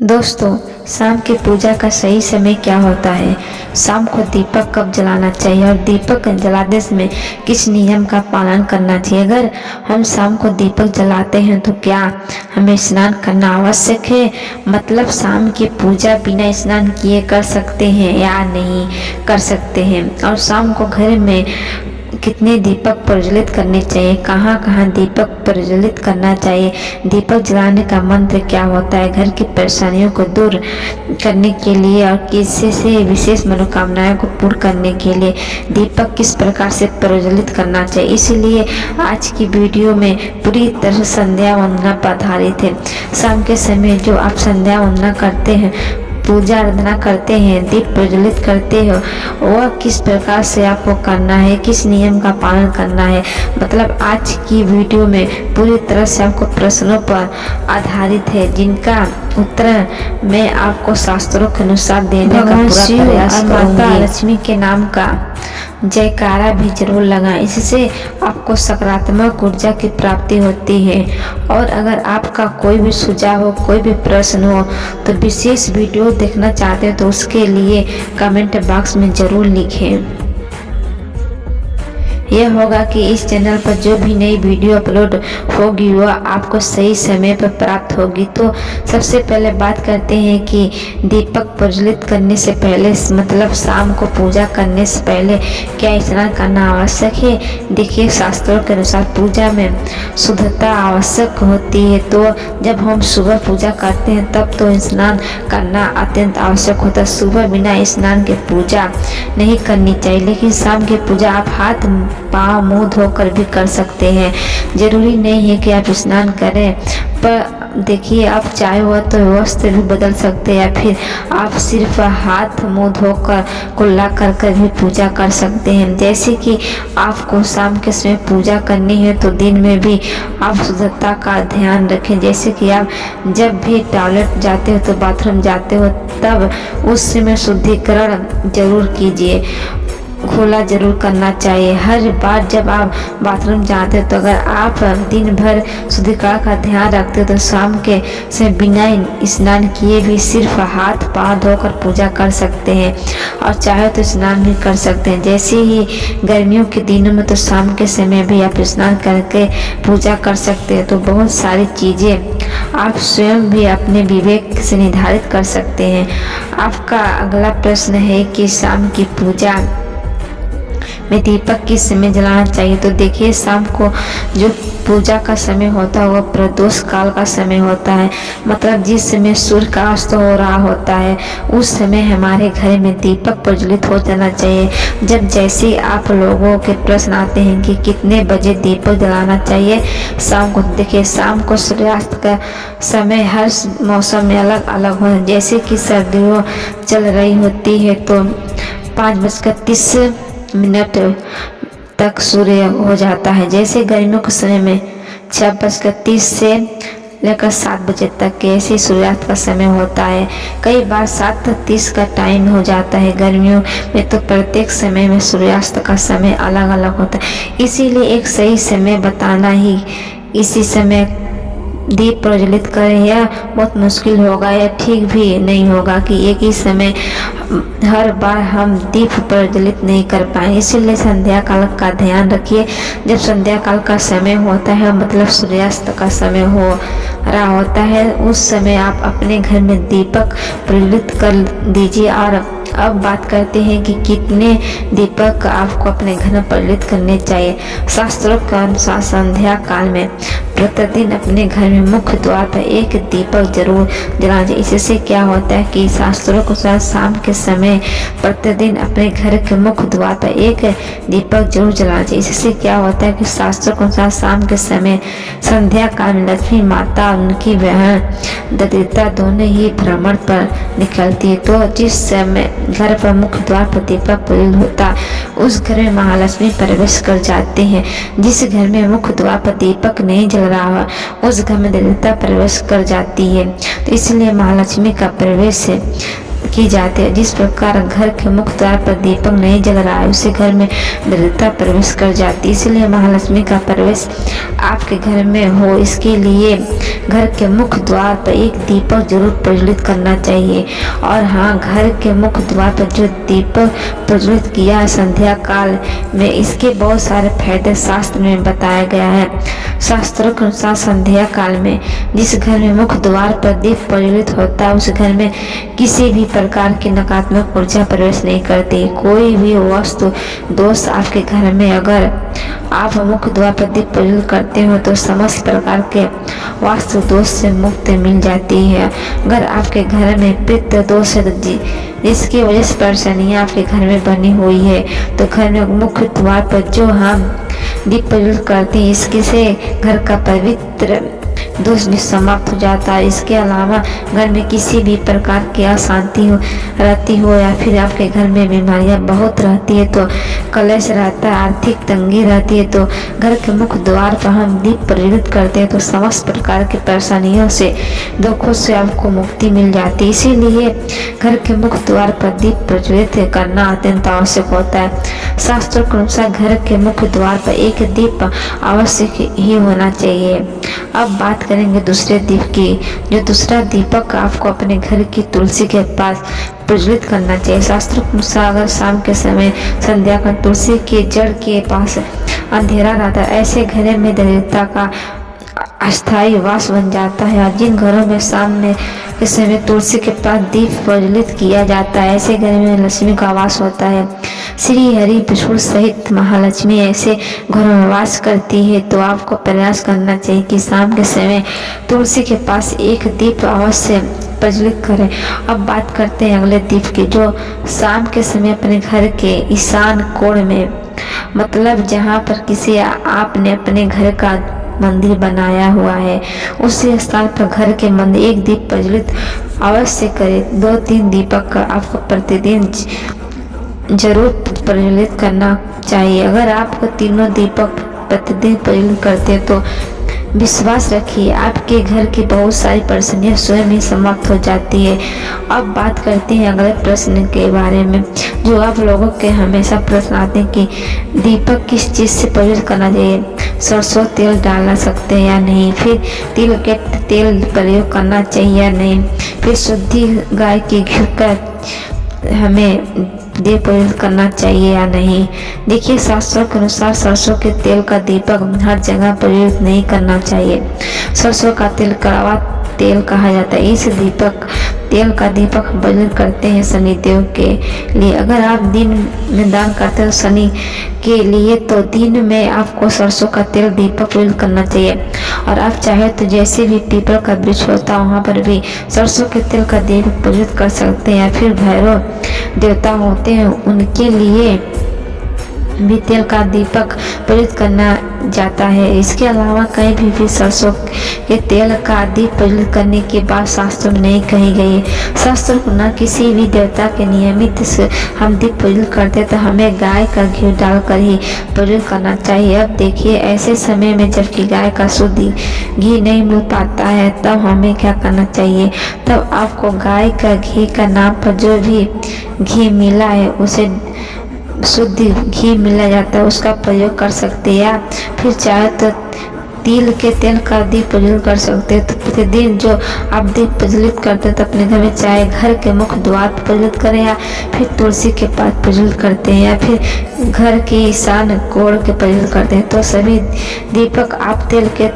दोस्तों, शाम की पूजा का सही समय क्या होता है? शाम को दीपक कब जलाना चाहिए और दीपक जलाते समय किस नियम का पालन करना चाहिए? अगर हम शाम को दीपक जलाते हैं तो क्या हमें स्नान करना आवश्यक है? मतलब शाम की पूजा बिना स्नान किए कर सकते हैं या नहीं कर सकते हैं? और शाम को घर में कितने दीपक प्रज्वलित करने चाहिए, कहाँ कहाँ दीपक प्रज्वलित करना चाहिए, दीपक जलाने का मंत्र क्या होता है, घर की परेशानियों को दूर करने के लिए और किसी से विशेष मनोकामनाओं को पूर्ण करने के लिए दीपक किस प्रकार से प्रज्वलित करना चाहिए। इसीलिए आज की वीडियो में पूरी तरह संध्या वंदना पर आधारित है। शाम के समय जो आप संध्या वंदना करते हैं, पूजा आराधना करते हैं, दीप प्रज्वलित करते हो, वह किस प्रकार से आपको करना है, किस नियम का पालन करना है। मतलब आज की वीडियो में पूरी तरह से आपको प्रश्नों पर आधारित है, जिनका उत्तर मैं आपको शास्त्रों के अनुसार देने का पूरा प्रयास करूंगी। माता लक्ष्मी के नाम का जयकारा भी जरूर लगाएं, इससे आपको सकारात्मक ऊर्जा की प्राप्ति होती है। और अगर आपका कोई भी सुझाव हो, कोई भी प्रश्न हो तो विशेष वीडियो देखना चाहते हो तो उसके लिए कमेंट बॉक्स में जरूर लिखें। यह होगा कि इस चैनल पर जो भी नई वीडियो अपलोड होगी वह आपको सही समय पर प्राप्त होगी। तो सबसे पहले बात करते हैं कि दीपक प्रज्वलित करने से पहले, मतलब शाम को पूजा करने से पहले क्या स्नान करना आवश्यक है। देखिए, शास्त्रों के अनुसार पूजा में शुद्धता आवश्यक होती है, तो जब हम सुबह पूजा करते हैं तब तो स्नान करना अत्यंत आवश्यक होता है। सुबह बिना स्नान के पूजा नहीं करनी चाहिए, लेकिन शाम की पूजा आप हाथ पाँव मुँह धोकर भी कर सकते हैं। जरूरी नहीं है कि आप स्नान करें, पर देखिए, आप चाहे हुआ तो वस्त्र भी बदल सकते हैं या फिर आप सिर्फ हाथ मुँह धोकर कुल्ला कर भी पूजा कर सकते हैं। जैसे कि आपको शाम के समय पूजा करनी है तो दिन में भी आप शुद्धता का ध्यान रखें। जैसे कि आप जब भी टॉयलेट जाते हो तो बाथरूम जाते हो तब उस समय शुद्धिकरण जरूर कीजिए, खोला जरूर करना चाहिए। हर बार जब आप बाथरूम जाते हो तो अगर आप दिन भर शुद्धिकरण का ध्यान रखते हो तो शाम के से बिना स्नान किए भी सिर्फ हाथ पाँव धोकर पूजा कर सकते हैं और चाहे तो स्नान भी कर सकते हैं। जैसे ही गर्मियों के दिनों में तो शाम के समय भी आप स्नान करके पूजा कर सकते हैं। तो बहुत सारी चीज़ें आप स्वयं भी अपने विवेक से निर्धारित कर सकते हैं। आपका अगला प्रश्न है कि शाम की पूजा में दीपक किस समय जलाना चाहिए। तो देखिए, शाम को जो पूजा का समय होता है वह प्रदोष काल का समय होता है। मतलब जिस समय सूर्य का अस्त हो रहा होता है उस समय हमारे घर में दीपक प्रज्वलित हो जाना चाहिए। जब जैसे आप लोगों के प्रश्न आते हैं कि कितने बजे दीपक जलाना चाहिए शाम को, देखिए शाम को सूर्यास्त का समय हर मौसम में अलग अलग हो। जैसे कि सर्दियों चल रही होती है तो 5:30 तक सूर्य हो जाता है। जैसे गर्मियों के समय में 6:30 से लेकर 7 बजे तक के ऐसे सूर्यास्त का समय होता है। कई बार 7:30 का टाइम हो जाता है। गर्मियों में तो प्रत्येक समय में सूर्यास्त का समय अलग अलग होता है, इसीलिए एक सही समय बताना ही इसी समय दीप प्रज्वलित करें यह बहुत मुश्किल होगा या ठीक भी नहीं होगा कि एक ही समय हर बार हम दीप प्रज्वलित नहीं कर पाए। इसीलिए संध्या काल का ध्यान रखिए। जब संध्या काल का समय होता है, मतलब सूर्यास्त का समय हो रहा होता है, उस समय आप अपने घर में दीपक प्रज्वलित कर दीजिए। और अब बात करते हैं कि कितने दीपक आपको अपने घर में प्रज्वलित करने चाहिए। शास्त्रों के अनुसार संध्या काल में प्रतिदिन अपने घर में मुख्य द्वार पर एक दीपक जरूर जलाना चाहिए। इससे क्या होता है कि शास्त्रों के अनुसार शाम के समय प्रतिदिन अपने घर के मुख्य द्वार पर एक दीपक जरूर जलाना चाहिए। इससे क्या होता है कि शास्त्रों के अनुसार शाम के समय संध्या काल में लक्ष्मी माता और उनकी बहन दरिद्रता दोनों ही भ्रमण पर निकलती है। तो जिस समय घर पर मुख्य द्वार पर दीपक प्रज्वलित होता उस घर में महालक्ष्मी प्रवेश कर जाते हैं। जिस घर में मुख्य द्वार पर दीपक नहीं जल रहा हो उस घर में दरिद्रता प्रवेश कर जाती है। तो इसलिए महालक्ष्मी का प्रवेश की जाती है। जिस प्रकार घर के मुख्य द्वार पर दीपक नहीं जल रहा है, उसे घर में दरिद्रता प्रवेश कर जाती है। इसलिए महालक्ष्मी का प्रवेश आपके घर में हो, इसके लिए घर के मुख्य द्वार पर एक दीपक जरूर प्रज्वलित करना चाहिए। और हाँ, घर के मुख्य द्वार पर जो दीपक प्रज्वलित किया है संध्या काल में, इसके बहुत सारे फायदे शास्त्र में बताया गया है। शास्त्रों के अनुसार संध्या काल में जिस घर में मुख्य द्वार पर दीप प्रज्वलित होता है, उस घर में किसी भी प्रकार की नकारात्मक ऊर्जा प्रवेश नहीं करती। कोई भी वास्तु दोष आपके घर में अगर आप मुख्य द्वार पर दीप प्रज्वलित करते हो तो समस्त प्रकार के वास्तु दोष से मुक्ति मिल जाती है। अगर आपके घर में पित्त दोष है जिसकी वजह से परेशानियां आपके घर में बनी हुई है, तो घर में मुख्य द्वार पर जो हम दीप प्रज्वलित करते हैं, इसके से घर का पवित्र दोष भी समाप्त हो जाता है। इसके अलावा घर में किसी भी प्रकार की अशांति रहती हो या फिर आपके घर में बीमारियां बहुत रहती है, तो कलेश रहता है, आर्थिक तंगी रहती है, तो घर के मुख्य द्वार पर हम दीप प्रज्वलित करते हैं तो समस्त प्रकार की परेशानियों से, दुखों से आपको मुक्ति मिल जाती है। इसीलिए घर के मुख्य द्वार पर दीप प्रज्वलित करना अत्यंत आवश्यक होता है। शास्त्रों के अनुसार घर के मुख्य द्वार पर एक दीप आवश्यक ही होना चाहिए। अब बात करेंगे दूसरे दीप की। जो दूसरा दीपक आपको अपने घर की तुलसी के पास प्रज्वलित करना चाहिए। शास्त्रों के अनुसार अगर शाम के समय संध्या का तुलसी के जड़ के पास अंधेरा रहता है, ऐसे घर में दरिद्रता का अस्थायी वास बन जाता है। और जिन घरों में शाम में के समय तुलसी के पास दीप प्रज्वलित किया जाता है, ऐसे घर में लक्ष्मी का वास होता है। श्री हरि विष्णु सहित महालक्ष्मी ऐसे घरों में वास करती है। तो आपको प्रयास करना चाहिए कि शाम के समय तुलसी के पास एक दीप अवश्य प्रज्वलित करें। अब बात करते हैं अगले दीप की, जो शाम के समय अपने घर के ईशान कोण में, मतलब जहाँ पर किसी आपने अपने घर का मंदिर बनाया हुआ है, उसी स्थान पर घर के मंदिर एक दीप प्रज्वलित अवश्य करें। 2-3 दीपक का आपको प्रतिदिन जरूर प्रज्वलित करना चाहिए। अगर आपको तीनों दीपक प्रतिदिन प्रज्वलित करते हैं तो विश्वास रखिए आपके घर की बहुत सारी परेशानियां स्वयं ही समाप्त हो जाती है। अब बात करते हैं अगले प्रश्न के बारे में, जो आप लोगों के हमेशा प्रश्न आते हैं कि दीपक किस चीज़ से प्रज्वलित करना चाहिए, सरसों तेल डालना सकते हैं या नहीं, फिर तिल के तेल प्रयोग करना चाहिए या नहीं, फिर शुद्धि गाय की घी का हमें दीप प्रज्वलित करना चाहिए या नहीं। देखिए, शास्त्रों के अनुसार सरसों के तेल का दीपक हर जगह प्रज्वलित नहीं करना चाहिए। सरसों का तेल कड़वा तेल कहा जाता है। इस तेल का दीपक प्रज्वलित करते हैं शनिदेव के लिए। अगर आप दिन में दान करते हो शनि के लिए, तो दिन में आपको सरसों का तेल दीपक प्रज्वलित करना चाहिए। और आप चाहे तो जैसे भी पीपल का वृक्ष होता है वहाँ पर भी सरसों के तेल का दीपक प्रज्वलित कर सकते हैं। या फिर भैरव देवता होते हैं, उनके लिए भी तेल का दीपक प्रज्वलित करना जाता है। इसके अलावा कहीं भी सरसों के तेल का दीप प्रज्वलित करने की बात शास्त्रों में नहीं कही गई है। शास्त्रों को न किसी भी देवता के नियमित से हम दीप प्रज्वलित करते तो हमें गाय का घी डालकर ही प्रज्वलित करना चाहिए। अब देखिए, ऐसे समय में जबकि गाय का शुद्ध घी नहीं मिल पाता है, तब हमें क्या करना चाहिए, तब आपको गाय का घी का नाम पर जो भी घी मिला है उसे शुद्ध घी मिला जाता है, उसका प्रयोग कर सकते हैं। या फिर चाहे तो तिल के तेल का दीप प्रज्वलित कर सकते हैं। तो प्रतिदिन जो आप दीप प्रज्वलित करते हैं तो अपने घर में चाहे घर के मुख्य द्वार पर प्रज्वलित करें या फिर तुलसी के पास प्रज्वलित करते हैं या फिर घर के ईशान कोण के प्रज्वलित करते हैं, तो सभी दीपक आप तेल के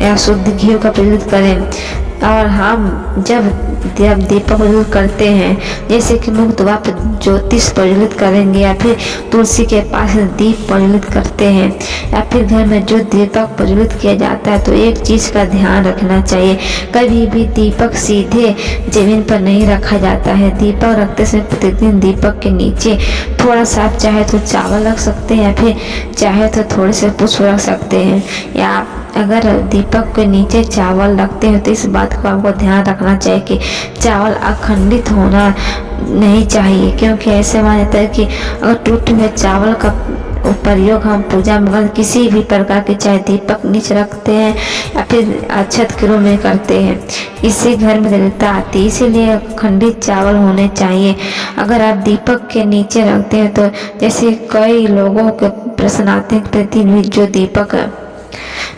या शुद्ध घी का प्रज्वलित करें। और हम जब दीपक प्रज्वलित करते हैं, जैसे कि मुख्य द्वार पर ज्योतिष प्रज्वलित करेंगे या फिर तुलसी के पास दीप प्रज्वलित करते हैं या फिर घर में जो दीपक प्रज्वलित किया जाता है, तो एक चीज़ का ध्यान रखना चाहिए, कभी भी दीपक सीधे जमीन पर नहीं रखा जाता है। दीपक रखते समय प्रतिदिन दीपक के नीचे थोड़ा सा आप चाहे तो चावल रख सकते हैं या फिर चाहे तो थोड़े से पुष्प रख सकते हैं। या अगर दीपक के नीचे चावल रखते हैं तो इस बात को आपको ध्यान रखना चाहिए कि चावल अखंडित होना नहीं चाहिए, क्योंकि ऐसे माना जाता है कि अगर टूटे हुए चावल का प्रयोग हम पूजा में किसी भी प्रकार के चाहे दीपक नीचे रखते हैं या फिर अक्षत के रूप में करते हैं, इससे घर में दरिद्रता आती है। इसीलिए खंडित चावल होने चाहिए। अगर आप दीपक के नीचे रखते हैं तो जैसे कई लोगों के प्रश्न आते हैं प्रतिदिन जो दीपक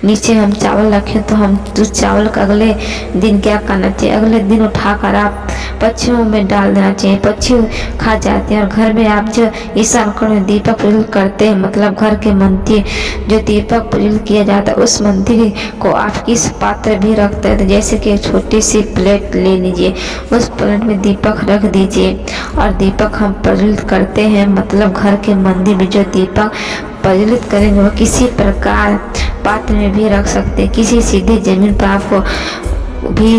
नीचे हम चावल रखें तो हम उस चावल का अगले दिन क्या करना चाहिए, अगले दिन उठाकर आप पक्षियों में डाल देना चाहिए, पक्षी खा जाते हैं। और घर में आप जो इस अंकड़ में दीपक प्रज्वलित करते हैं, मतलब घर के मंदिर जो दीपक प्रज्वलित किया जाता है उस मंदिर को आप किस पात्र भी रखते हैं, तो जैसे कि एक छोटी सी प्लेट ले लीजिए, उस प्लेट में दीपक रख दीजिए और दीपक हम प्रज्वलित करते हैं। मतलब घर के मंदिर में जो दीपक प्रज्वलित करेंगे वह किसी प्रकार पात्र में भी रख सकते हैं, किसी सीधी जमीन पर आपको भी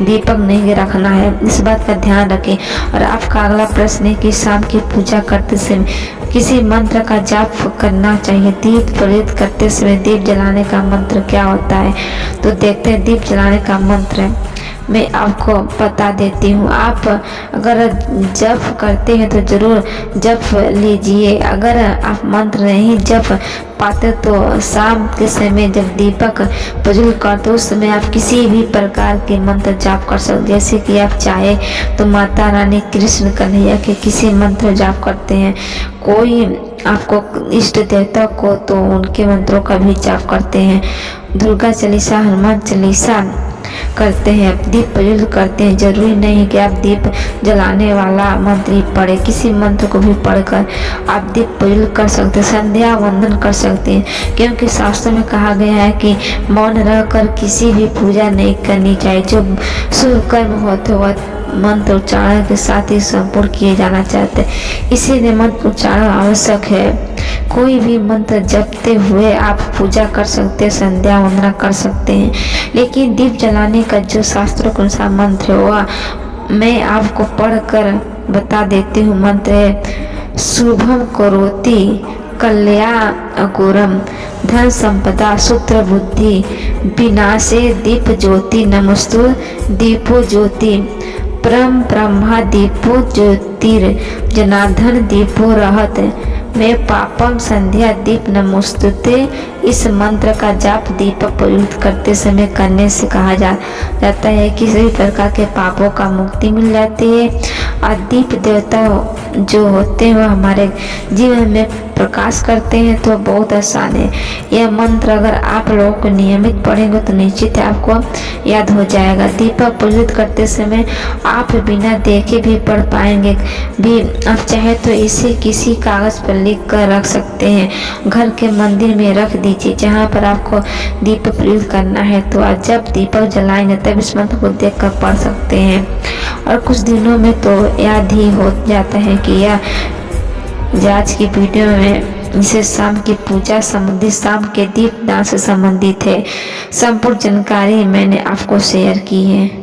दीपक नहीं रखना है, इस बात का ध्यान रखें। और आपका अगला प्रश्न है कि शाम की पूजा करते समय किसी मंत्र का जाप करना चाहिए। दीप प्रज्वलित करते समय दीप जलाने का मंत्र क्या होता है, तो देखते हैं दीप जलाने का मंत्र मैं आपको बता देती हूँ। आप अगर जप करते हैं तो जरूर जप लीजिए, अगर आप मंत्र नहीं जप पाते तो शाम के समय जब दीपक प्रज्वलित करते उस समय आप किसी भी प्रकार के मंत्र जाप कर सकते। जैसे कि आप चाहे तो माता रानी, कृष्ण, कन्हैया के किसी मंत्र जाप करते हैं, कोई आपको इष्ट देवता को तो उनके मंत्रों का भी जाप करते हैं, दुर्गा चालीसा, हनुमान चालीसा करते हैं, दीप प्रज्वलित करते हैं। जरूरी नहीं कि आप दीप जलाने वाला मंत्र ही पढ़े, किसी मंत्र को भी पढ़कर आप दीप प्रज्वलित कर सकते हैं, संध्या वंदन कर सकते हैं। क्योंकि शास्त्रों में कहा गया है कि मौन रहकर किसी भी पूजा नहीं करनी चाहिए। जो शुभ कर्म होते वह मंत्र उच्चारण के साथ ही संपूर्ण किए जाना चाहते हैं, इसीलिए मंत्र उच्चारण आवश्यक है। कोई भी मंत्र जपते हुए आप पूजा कर सकते हैं, संध्या वंदना कर सकते हैं। लेकिन दीप जलाने का जो शास्त्रों के अनुसार मंत्र है वह मैं आपको पढ़कर बता देती हूँ। मंत्र है शुभम करोति कल्याणकुरम धन संपदा सूत्र बुद्धि विनाशे दीप ज्योति नमस्तु दीपो ज्योति परम ब्रह्मा दीपो ज्योतिर जनार्दन दीपो रहत मैं पापम संध्या दीप नमोस्तुते। इस मंत्र का जाप दीपक प्रज्वलित करते समय करने से कहा जाता है कि सभी प्रकार के पापों का मुक्ति मिल जाती है और दीप देवता जो होते हैं वह हमारे जीवन में प्रकाश करते हैं। तो बहुत आसान है यह मंत्र, अगर आप लोगों को नियमित पढ़ेंगे तो निश्चित आपको याद हो जाएगा। दीपक प्रज्वलित करते समय आप बिना देखे भी पढ़ पाएंगे भी। आप चाहे तो इसे किसी कागज पर लिख कर रख सकते हैं, घर के मंदिर में रख दीजिए जहाँ पर आपको दीप प्रज्वलित करना है। तो आज जब दीपक जलाएंगे तब इस मंत्र को देख कर पढ़ सकते हैं और कुछ दिनों में तो याद ही हो जाता है कि यह आज की वीडियो में इसे शाम की पूजा संबंधित, शाम के दीपदान से संबंधित है। संपूर्ण जानकारी मैंने आपको शेयर की है।